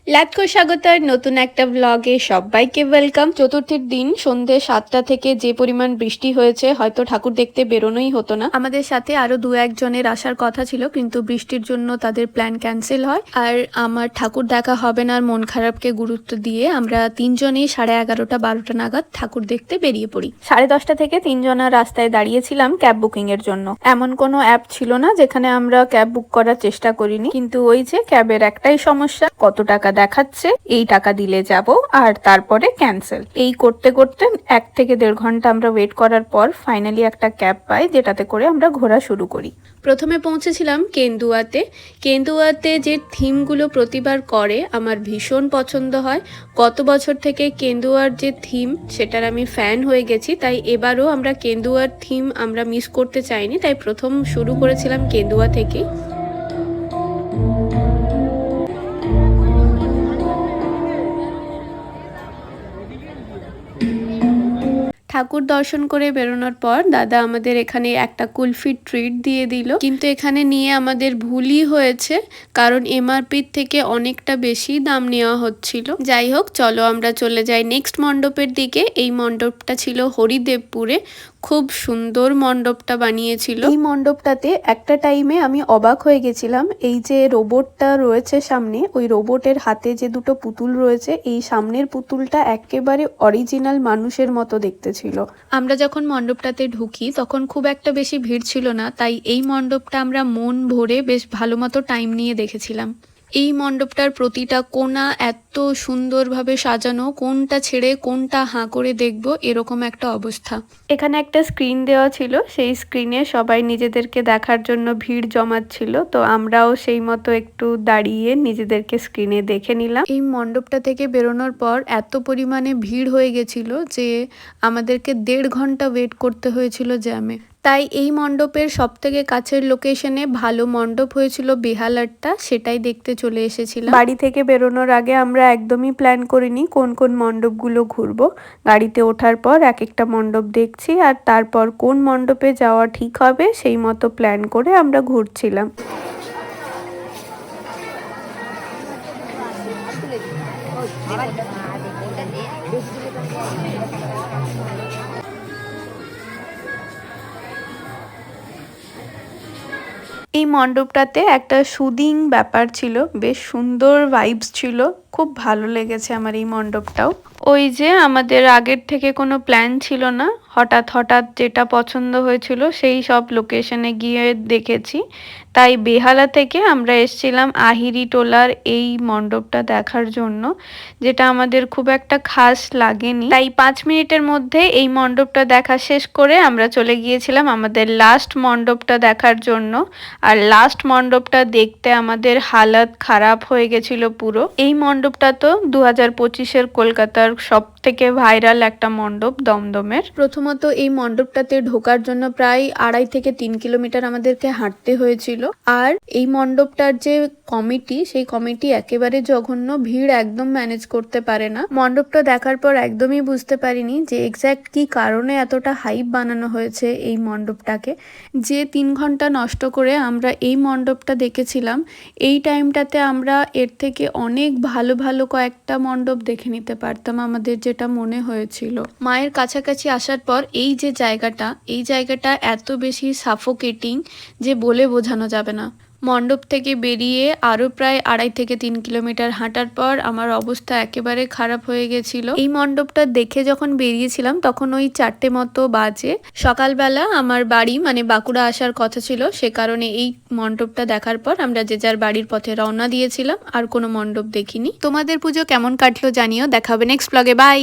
লাটকো স্বাগতার নতুন একটা ব্লগে সবাইকে ওয়েলকাম। চতুর্থীর দিন সন্ধ্যে 7টা থেকে যে পরিমাণ বৃষ্টি হয়েছে, হয়তো ঠাকুর দেখতে বেরোনোই হতো না। আমাদের সাথে আরো দু একজনের আসার কথা ছিল, কিন্তু বৃষ্টির জন্য তাদের প্ল্যান ক্যান্সেল হয়। আর আমার ঠাকুর দেখা হবে না আর মন খারাপকে গুরুত্ব দিয়ে আমরা তিনজনেই 11:30 12টা নাগাদ ঠাকুর দেখতে বেরিয়ে পড়ি। 10:30 থেকে তিনজনা রাস্তায় দাঁড়িয়েছিলাম ক্যাব বুকিং এর জন্য। এমন কোনো অ্যাপ ছিল না যেখানে আমরা ক্যাব বুক করার চেষ্টা করিনি, কিন্তু ওই যে ক্যাবের একটাই সমস্যা, কত টাকা দেখাচ্ছে, এই টাকা দিলে যাব আর তারপরে ক্যান্সেল। এই করতে করতে 1 থেকে 1.5 ঘন্টা আমরা ওয়েট করার পর ফাইনালি একটা ক্যাব পাই, যেটাতে করে আমরা ঘোরা শুরু করি। প্রথমে পৌঁছেছিলাম কেন্দুয়াতে। কেন্দুয়াতে যে থিমগুলো প্রতিবার করে আমার ভীষণ পছন্দ হয়। গত বছর থেকে কেন্দুয়ার যে থিম সেটার আমি ফ্যান হয়ে গেছি, তাই এবারও আমরা কেন্দুয়ার থিম আমরা মিস করতে চাইনি, তাই প্রথম শুরু করেছিলাম কেন্দুয়া থেকেই। ঠাকুর দর্শন করে বেরোনোর পর দাদা আমাদের এখানে একটা কুলফি ট্রিট দিয়ে দিল, কিন্তু এখানে নিয়ে আমাদের ভুলই হয়েছে, কারণ এমআরপির থেকে অনেকটা বেশি দাম নেওয়া হচ্ছিল। যাই হোক, চলো আমরা চলে যাই নেক্সট মণ্ডপের দিকে। এই মণ্ডপটা ছিল হরিদেবপুরে। খুব সুন্দর মণ্ডপটা বানিয়েছিল। এই মণ্ডপটাতে একটা টাইমে আমি অবাক হয়ে গেছিলাম। এই যে রোবটটা রয়েছে সামনে, ওই রোবটের হাতে যে দুটো পুতুল রয়েছে, এই সামনের পুতুলটা একেবারে অরিজিনাল মানুষের মতো দেখতে ছিল। আমরা যখন মণ্ডপটাতে ঢুকি তখন খুব একটা বেশি ভিড় ছিল না, তাই এই মণ্ডপটা আমরা মন ভরে বেশ ভালো মতো টাইম নিয়ে দেখেছিলাম। এই মণ্ডপটার প্রতিটা কোণা এত সুন্দরভাবে সাজানো, কোনটা ছেড়ে কোনটা হাঁ করে দেখবো এরকম একটা অবস্থা। এখানে একটা স্ক্রিন দেওয়া ছিল, সেই স্ক্রিনে সবাই নিজেদেরকে দেখার জন্য ভিড় জমাচ্ছিল, তো আমরাও সেই মতো একটু দাঁড়িয়ে নিজেদেরকে স্ক্রিনে দেখে নিলাম। এই মণ্ডপটা থেকে বেরোনোর পর এত পরিমাণে ভিড় হয়ে গেছিল যে আমাদেরকে 1.5 ঘন্টা ওয়েট করতে হয়েছিল জ্যামে। তাই এই মণ্ডপের সব থেকে কাছের লোকেশনে ভালো মণ্ডপ হয়েছিল বেহালারটা, সেটাই দেখতে চলে এসেছিলাম। বাড়ি থেকে বেরোনোর আগে আমরা একদমই প্ল্যান করিনি কোন কোন মণ্ডপগুলো ঘুরবো। গাড়িতে ওঠার পর এক একটা মণ্ডপ দেখছি, আর তারপর কোন মণ্ডপে যাওয়া ঠিক হবে সেই মতো প্ল্যান করে আমরা ঘুরছিলাম। এই মণ্ডপটাতে একটা সুদিং ব্যাপার ছিল, বেশ সুন্দর ভাইবস ছিল, খুব ভালো লেগেছে আমার এই মণ্ডপটাও। ওই যে আমাদের আগের থেকে কোনো প্ল্যান ছিল না, হঠাৎ হঠাৎ যেটা পছন্দ হয়েছিল সেই সব লোকেশনে গিয়ে দেখেছি। তাই বেহালা থেকে আমরা এসেছিলাম আহিরি টোলার এই মণ্ডপটা দেখার জন্য, যেটা আমাদের খুব একটা খাস লাগেনি। তাই 5 মিনিটের মধ্যে এই মণ্ডপটা দেখা শেষ করে আমরা চলে গিয়েছিলাম আমাদের লাস্ট মণ্ডপটা দেখার জন্য। আর লাস্ট মণ্ডপটা দেখতে আমাদের হালত খারাপ হয়ে গেছিল পুরো। এই মণ্ডপটা তো 2025-এর কলকাতার সব থেকে ভাইরাল একটা মণ্ডপ দমদমের। প্রথমত এই মণ্ডপটাতে ঢোকার জন্য প্রায় 2.5 থেকে 3 কিলোমিটার আমাদেরকে হাঁটতে হয়েছিল। আর এই মণ্ডপটার যে কমিটি, সেই কমিটি একেবারে জঘন্য, ভিড় একদম ম্যানেজ করতে পারে না। মণ্ডপটা দেখার পর একদমই বুঝতে পারিনি যে এক্স্যাক্ট কি কারণে এতটা হাইপ বানানো হয়েছে এই মণ্ডপটাকে। যে 3 ঘন্টা নষ্ট করে আমরা এই মণ্ডপটা দেখেছিলাম, এই টাইমটাতে আমরা এর থেকে অনেক ভালো ভালো কয়েকটা মণ্ডপ দেখে নিতে পারতাম, আমাদের যেটা মনে হয়েছিল। মায়ের কাছাকাছি আসার পর এই যে জায়গাটা, এই জায়গাটা এত বেশি সাফোকেটিং যে বলে বোঝানো যাবে না। মণ্ডপ থেকে বেরিয়ে আরো প্রায় 2.5 থেকে 3 কিলোমিটার হাঁটার পর আমার অবস্থা একেবারে খারাপ হয়ে গেছিল। এই মণ্ডপটা দেখে যখন বেরিয়েছিলাম তখন ওই 4টে মতো বাজে। সকালবেলা আমার বাড়ি মানে বাঁকুড়া আসার কথা ছিল, সে কারণে এই মণ্ডপটা দেখার পর আমরা যে যার বাড়ির পথে রওনা দিয়েছিলাম, আর কোনো মণ্ডপ দেখিনি। তোমাদের পুজো কেমন কাটলো জানিও, দেখা হবে নেক্সট ব্লগে, বাই।